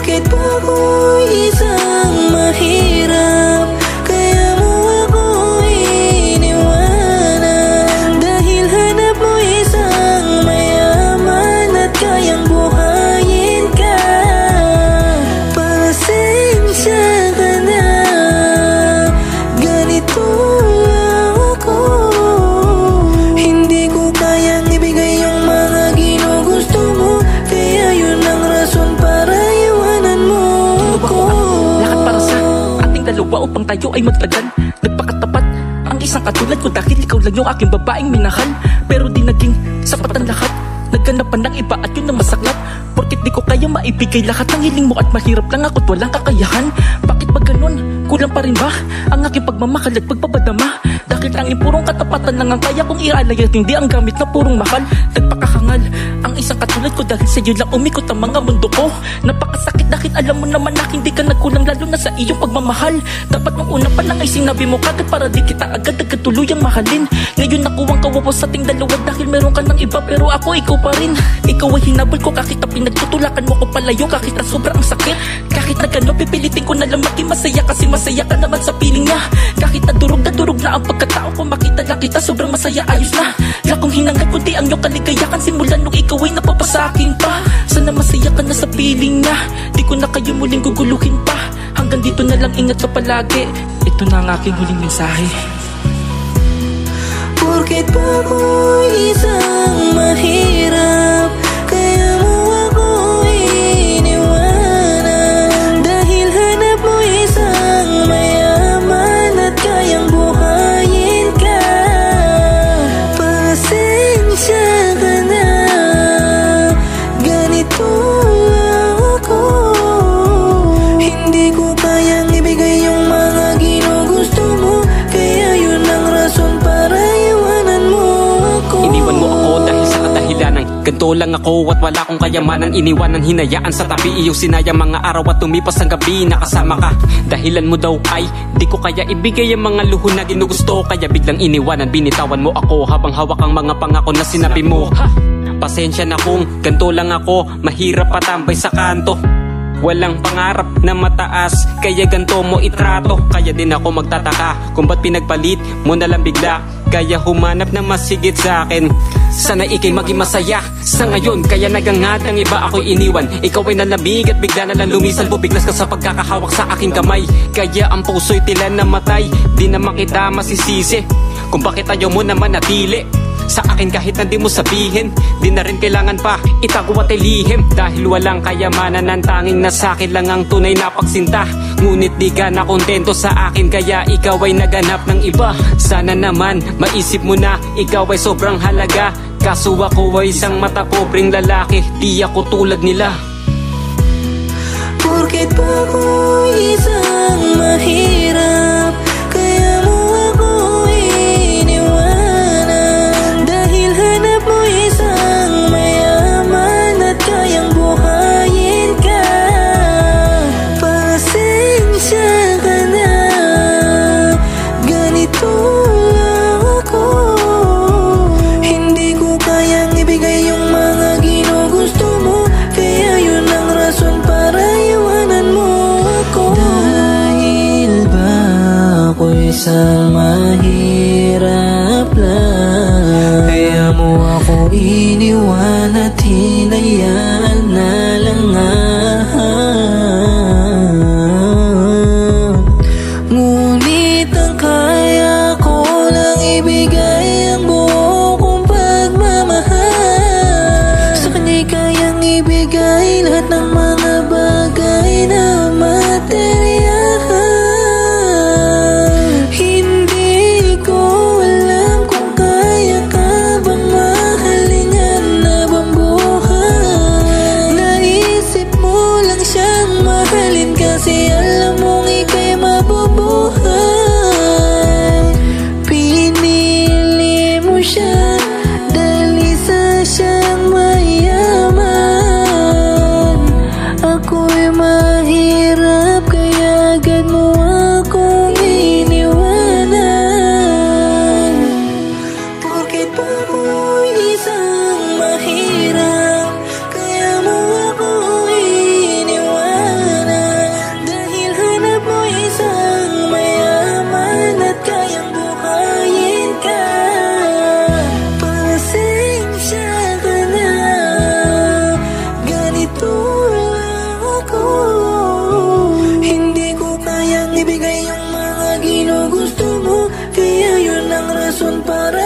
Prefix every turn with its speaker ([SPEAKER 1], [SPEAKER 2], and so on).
[SPEAKER 1] Porket ako'y isang mahirap, kaya mo ako iniwanan. Dahil hanap mo isang mayaman at kayang buhayin ka. Pasensya ka na, ganito lang ako. Hindi ko kayang ibigay yung mga ginugusto mo, kaya yun ang rason para iwanan mo ako.
[SPEAKER 2] Lahat para sa ating dalawa upang tayo ay magtagal. Nagpakatapat ang isang katulad ko dahil ikaw lang yung aking babaeng minahal. Pero di naging sapat ang lahat, naghanap pa ng iba at yun ang masaklap. Porket di ko kaya maibigay lahat ng hiling mo at mahirap lang ako't walang kakayahan. Bakit ba ganun? Kulang pa rin ba ang aking pagmamahal at pagpapadama? Dahil tanging purong katapatan lang ang kaya kong ialay at hindi ang gamit na purong mahal. Nagpakahangal ang isang katulad ko dahil sa'yo lang umikot ang mga mundo ko. Napakasakit dahil alam mo naman na hindi ka nagkulang lalo na sa iyong pagmamahal. Dapat nung una pa lang ay sinabi mo kagad para di kita agad tuluyang mahalin. Ngayon nakuwang kawawa sa ating dalawa dahil meron ka ng iba pero ako ikaw pa rin. Ikaw ay hinabol ko kahit na pinagtutulakan mo ko palayo, kahit na sobrang sakit. Kahit na gano'n pipilitin ko na lang maging masaya kasi masaya ka naman sa piling niya. Kahit na durog na ang pagkatao ko, makita lang kita sobrang masaya, ayos na. Lakong hinangad kundi ang iyong kaligayahan simulan nung ikaw ay napapasakin pa. Sana masaya ka na sa piling niya, di ko na kayo muling guguluhin pa. Hanggang dito na lang, ingat ka palagi. Ito na ang aking huling mensahe.
[SPEAKER 1] Porket ako'y isang mahirap, kaya mo ako iniwanan. Dahil hanap mo isang mayaman at kayang buhayin ka. Pasensya ka na, ganito lang ako. Hindi ko kayang ibigay yung mga ginugusto mo, kaya yun ang rason para iwanan mo ako.
[SPEAKER 3] Iniwan mo ako dahil sa kadahilanan, ganito lang ako at wala akong kayamanan. Iniwanan, hinayaan sa tabi, iyong sinayang mga araw at tumipas ang gabi nakasama ka. Dahilan mo daw ay di ko kaya ibigay ang mga luho na ginugusto, kaya biglang iniwanan. Binitawan mo ako habang hawak ang mga pangako na sinabi mo. Pasensya na kung ganito lang ako, mahirap patambay sa kanto. Walang pangarap na mataas, kaya ganito mo itrato. Kaya din ako magtataka kung ba't pinagpalit mo na lang bigla. Kaya humanap na mas higit sa akin, sana ikay maging masaya sa ngayon. Kaya nagangad ang iba ako'y iniwan, ikaw ay nalamig at bigla na lang lumisan. Bubiglas ka sa pagkakahawak sa aking kamay, kaya ang puso'y tila namatay. Di naman kita masisisi kung bakit ayaw mo naman natili sa akin kahit na di mo sabihin. Di na rin kailangan pa itago at ilihim, dahil walang kayamanan ng tanging nasa akin lang ang tunay na pagsinta. Ngunit di ka na kontento sa akin, kaya ikaw ay naganap ng iba. Sana naman maisip mo na ikaw ay sobrang halaga, kaso ako ay isang matapobreng lalaki, di ako tulad nila.
[SPEAKER 1] Porket ako'y isang mahirap, kaya mo ako iniwanan. Dahil hanap mo isang mayaman at kayang buhayin ka. Pasensya ka na, ganito lang ako. Hindi ko kayang ibigay yung mga ginugusto mo, kaya yun ang rason para iwanan mo ako. Dahil ba ako'y isang mahirap lang, kaya mo ako iniwan at hinayaan na lang nga. Ngunit ang kaya ko lang ibigay ang buo kong pagmamahal. Sa kanya'y kayang ibigay lahat ng mga bagay na material. Hindi ko alam kung kaya ka bang mahalin yan habang buhay. Naisip mo lang siyang mahalin kasi alam mong ika'y mabubuhay. Pinili mo siya dahil isa siyang mayaman. Ako'y mahirap kaya agad mo akong iniwanan. Porket ako'y isang mahirap, kaya mo ako iniwanan. rason para